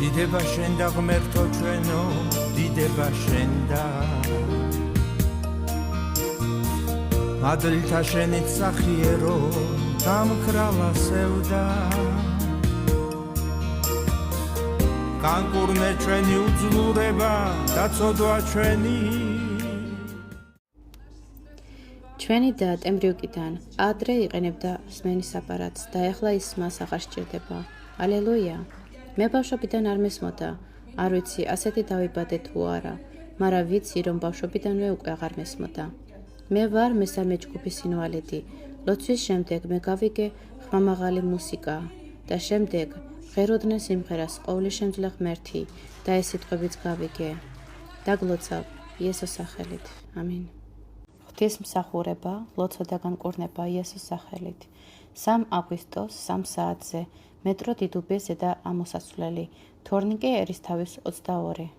დიდება შენ და ღმერთო ჩვენო დიდება შენ და მადლთა შენით სახიერო დამქრალა სევდა განკურნე ჩვენი უძლურება და წოდვა ჩვენი ჩვენი და ტემბრიუკიდან ადრე იყენებდა სმენის აპარატს და ეხლა ის მას აღარ სჭირდება. ალელუია. მე ბავშვობიდან არ მესმოდა. არ ვიცი ასეთი დავიბადე თუ არა, მაგრამ ვიცი რომ ბავშვობიდანვე უკვე აღარ მესმოდა. მე ვარ მესამე ჯგუფის ინვალიდი. ლოცვის შემდეგ მე გავიგე ხმამაღალი მუსიკა და შემდეგ ღეროდნე სიმღერას ყოვლისშემძლე ღმერთი და ეს სიტყვებიც გავიგე. დაგლოცავ იესოს სახელით. ამინ. ღვთისმსახურება, ლოცვა და განკურნება იესოს სახელით. 3 აგვისტოს 3 საათზე მეტრო დიდუბე ზედა ამოსასვლელი, თორნიკე ერისთავის 22.